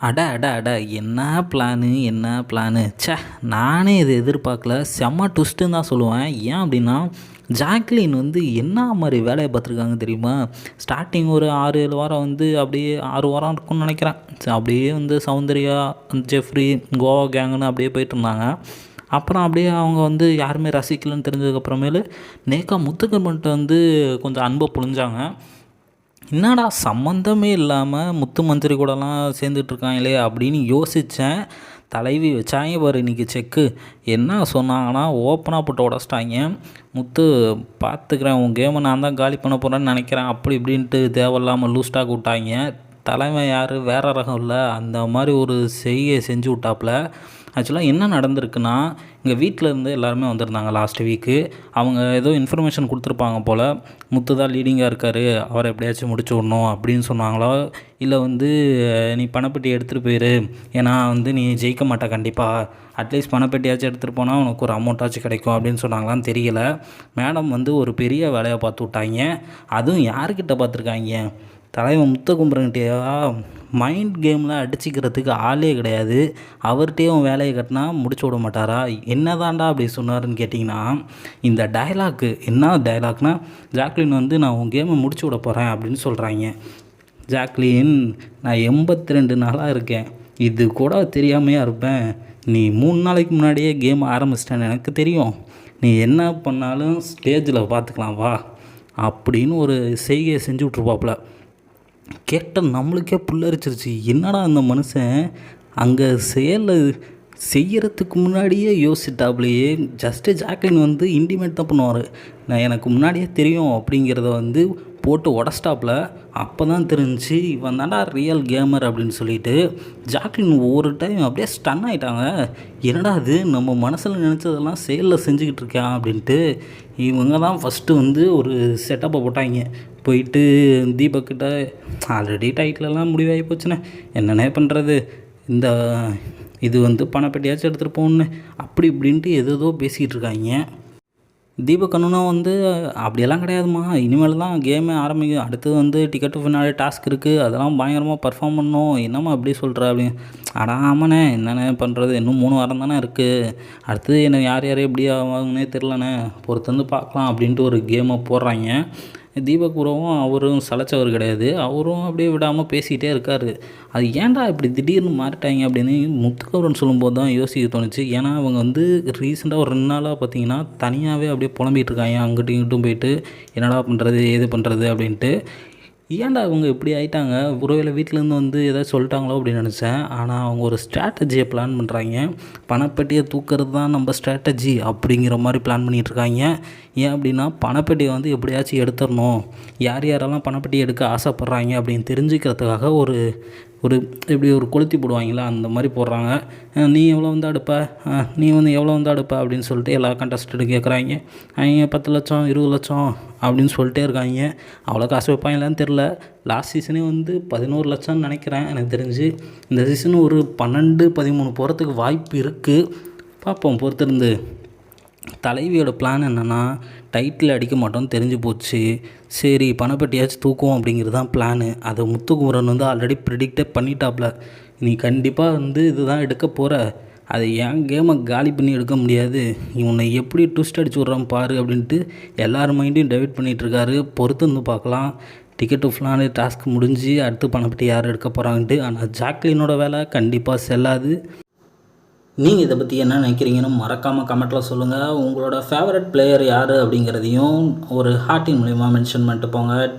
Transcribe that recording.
அட அட அட! என்ன பிளானு, என்ன பிளானு! ச்சே! நானே இத எதிர்பார்க்கல. செம்ம ட்விஸ்ட்டுன்னு தான் சொல்லுவேன். ஏன் அப்டின்னா, ஜாக்லின் வந்து என்ன மாரி வேலைய பார்த்துருக்காங்க தெரியுமா? ஸ்டார்ட்டிங் ஒரு 6, 7 வாரம் வந்து அப்படியே 6 வாரம் இருக்கும்னு நெனைக்கிறேன். அப்படியே வந்து சௌந்தர்யா, ஜெஃப்ரி, கோவா கேங்குன்னு அப்படியே போயிட்டுருந்தாங்க. அப்புறம் அப்படியே அவங்க வந்து யாருமே ரசிக்கலன்னு தெரிஞ்சதுக்கப்புறமேலு, நேக்கா முத்துக்கருமன்ட்ட வந்து கொஞ்சம் அன்ப பொழிஞ்சாங்க. என்னடா சம்மந்தமே இல்லாமல் முத்து மந்திரி கூடலாம் சேர்ந்துட்ருக்காங்களே அப்படின்னு யோசித்தேன். தலைவி வச்சாங்க பாரு இன்றைக்கி செக்கு. என்ன சொன்னாங்கன்னா ஓப்பனாக போட்டு உடச்சிட்டாங்க. முத்து பார்த்துக்கிறேன், உன் கேமை நான் தான் காலி பண்ண போகிறேன்னு நினைக்கிறேன் அப்படி இப்படின்ட்டு தேவையில்லாமல் லூஸ் டாக் விட்டாங்க. தலைமை யார் வேறு ரகம் இல்லை, அந்த மாதிரி ஒரு செய்கை செஞ்சு விட்டாப்புல. ஆக்சுவலாக என்ன நடந்திருக்குன்னா, எங்கள் வீட்டில் இருந்து எல்லாருமே வந்திருந்தாங்க லாஸ்ட் வீக்கு. அவங்க ஏதோ இன்ஃபர்மேஷன் கொடுத்துருப்பாங்க போல். முத்து தான் லீடிங்காக இருக்கார், அவரை எப்படியாச்சும் முடிச்சு விடணும் அப்படின்னு சொன்னாங்களோ, இல்லை வந்து நீ பணப்பெட்டி எடுத்துகிட்டு போயிரு, ஏன்னா வந்து நீ ஜெயிக்க மாட்ட கண்டிப்பாக, அட்லீஸ்ட் பணப்பெட்டியாச்சும் எடுத்துகிட்டு போனால் உனக்கு ஒரு அமௌண்ட்டாச்சும் கிடைக்கும் அப்படின்னு சொன்னாங்களான்னு தெரியல. மேடம் வந்து ஒரு பெரிய வேலையை பார்த்து விட்டாங்க. அதுவும் யார்கிட்ட பார்த்துருக்காங்க? தலைவன் முத்துக்குமரன்கிட்டயா? மைண்ட் கேமில் அடிச்சிக்கிறதுக்கு ஆளே கிடையாது. அவர்கிட்டயே அவன் வேலையை கட்டினா முடிச்சு விட மாட்டாரா? என்ன தாண்டா அப்படி சொன்னாருன்னு கேட்டிங்கன்னா, இந்த டயலாக்கு என்ன டயலாக்னா, ஜாக்லின் வந்து நான் உன் கேமை முடிச்சு விட போகிறேன் அப்படின்னு சொல்கிறாங்க. ஜாக்லின், நான் 82 நாளாக இருக்கேன், இது கூட தெரியாமையா இருப்பேன்? நீ 3 நாளைக்கு முன்னாடியே கேம் ஆரம்பிச்சிட்டேன்னு எனக்கு தெரியும். நீ என்ன பண்ணாலும் ஸ்டேஜில் பார்த்துக்கலாம் வா அப்படின்னு ஒரு செய்கையை செஞ்சு விட்ருப்பாப்புல. கேட்ட நம்மளுக்கே புல்லரிச்சிருச்சு. என்னடா அந்த மனுஷன் அங்கே செய்யறதுக்கு முன்னாடியே யோசிச்சிட்டாப்புலையே. ஜஸ்ட்டு ஜாக்லின் வந்து இன்டிமேட் தான் பண்ணுவார், நான் எனக்கு முன்னாடியே தெரியும் அப்படிங்கிறத வந்து போட்டு உடச்சிட்டாப்புல. அப்போ தான் தெரிஞ்சு இவன் தாண்டா ரியல் கேமர் அப்படின்னு சொல்லிட்டு. ஜாக்லின் ஒவ்வொரு டைம் அப்படியே ஸ்டன் ஆகிட்டாங்க. என்னடா அது நம்ம மனசில் நினச்சதெல்லாம் செயலில் செஞ்சுக்கிட்டு இருக்கான் அப்படின்ட்டு. இவங்க தான் ஃபஸ்ட்டு வந்து ஒரு செட்டப்பை போட்டாங்க. போயிட்டு தீபக்கிட்ட ஆல்ரெடி டைட்டிலெல்லாம் முடிவாகி போச்சுண்ணே, என்னண்ணே பண்ணுறது, இந்த இது வந்து பணப்பெட்டியாச்சும் எடுத்துகிட்டு போகணுன்னு அப்படி இப்படின்ட்டு ஏதோ பேசிக்கிட்டு இருக்காங்க. தீபக் அண்ணனும் வந்து அப்படியெல்லாம் கிடையாதுமா, இனிமேல் தான் கேமே ஆரம்பிக்கும், அடுத்தது வந்து டிக்கெட்டு ஃபினாலே டாஸ்க் இருக்குது, அதெல்லாம் பயங்கரமாக பர்ஃபார்ம் பண்ணணும், என்னம்மா அப்படி சொல்கிற அப்படின்னு. அடா ஆமாண்ணே, என்னண்ணே பண்ணுறது, இன்னும் 3 வாரம் தானே இருக்குது, அடுத்தது என்ன யார் எப்படி ஆவாங்கன்னே தெரிலண்ணே, பொறுத்து வந்து பார்க்கலாம் அப்படின்ட்டு ஒரு கேமை போடுறாங்க. தீபக் ப்ரோவும் அவரும் சலைச்சவர் கிடையாது, அவரும் அப்படியே விடாமல் பேசிக்கிட்டே இருக்கார். அது ஏன்டா இப்படி திடீர்னு மாறிட்டாங்க அப்படின்னு முத்துக்கவரன் சொல்லும்போது தான் யோசிக்க தோணுச்சு. ஏன்னா அவங்க வந்து ரீசெண்டாக ஒரு 2 நாளாக பார்த்தீங்கன்னா தனியாகவே அப்படியே புலம்பிகிட்டு இருக்காங்க, அங்கிட்டும் இங்கிட்டும் போயிட்டு என்னடா பண்ணுறது ஏது பண்ணுறது அப்படின்ட்டு. ஏன்டா இவங்க இப்படி ஆகிட்டாங்க, ஒருவேளை வீட்டிலேருந்து வந்து எதாவது சொல்லிட்டாங்களோ அப்படின்னு நினச்சேன். ஆனால் அவங்க ஒரு ஸ்ட்ராட்டஜியை பிளான் பண்ணுறாங்க. பணப்பெட்டியை தூக்கிறது தான் நம்ம ஸ்ட்ராட்டஜி அப்படிங்கிற மாதிரி பிளான் பண்ணிகிட்ருக்காங்க. ஏன் அப்படின்னா, பணப்பெட்டியை வந்து எப்படியாச்சும் எடுத்துடணும், யார் யாரெல்லாம் பணப்பெட்டியை எடுக்க ஆசைப்பட்றாங்க அப்படின்னு தெரிஞ்சுக்கிறதுக்காக ஒரு ஒரு இப்படி ஒரு கொளுத்தி போடுவாங்களா அந்த மாதிரி போடுறாங்க. நீ எவ்வளோ வந்து அடுப்ப, நீ வந்து எவ்வளோ வந்து அடுப்ப அப்படின்னு சொல்லிட்டு எல்லா கண்டஸ்டண்ட்டும் கேட்குறாங்க. அவங்க 10 லட்சம் 20 லட்சம் அப்படின்னு சொல்லிட்டே இருக்காங்க. அவ்வளோ காசு வைப்பாங்களான்னு தெரில. லாஸ்ட் சீசனே வந்து 11 லட்சம்னு நினைக்கிறேன் எனக்கு தெரிஞ்சு. இந்த சீசன் ஒரு 12 13 போகிறதுக்கு வாய்ப்பு இருக்குது. பார்ப்போம் பொறுத்திருந்து. தலைவியோட பிளான் என்னென்னா, டைட்டில் அடிக்க மாட்டோம்னு தெரிஞ்சு போச்சு, சரி பணப்பெட்டியாச்சும் தூக்குவோம் அப்படிங்கிறது தான் பிளானு. அதை முத்துக்குமரன் வந்து ஆல்ரெடி ப்ரிடிக்டே பண்ணிட்டாப்புல. நீ கண்டிப்பாக வந்து இதுதான் எடுக்க போகிற, அதை என் கேமை காலி பண்ணி எடுக்க முடியாது, இவனை எப்படி ட்விஸ்ட் அடிச்சு விட்றான் பாரு அப்படின்ட்டு எல்லார் மைண்டையும் டைவர்ட் பண்ணிகிட்ருக்காரு. பொறுத்து வந்து பார்க்கலாம். டிக்கெட்டு ஃபுல்லான டாஸ்க் முடிஞ்சு அடுத்து பணப்பெட்டி யார் எடுக்க போகிறாங்கன்ட்டு. ஆனால் ஜாக்லினோட வேலை கண்டிப்பாக செல்லாது. நீங்கள் இதை பற்றி என்ன நினைக்கிறீங்கன்னு மறக்காமல் கமெண்ட்டில் சொல்லுங்கள். உங்களோட ஃபேவரட் பிளேயர் யார் அப்படிங்கிறதையும் ஒரு ஹார்ட்டின் மூலிமா மென்ஷன் பண்ணிட்டு போங்க.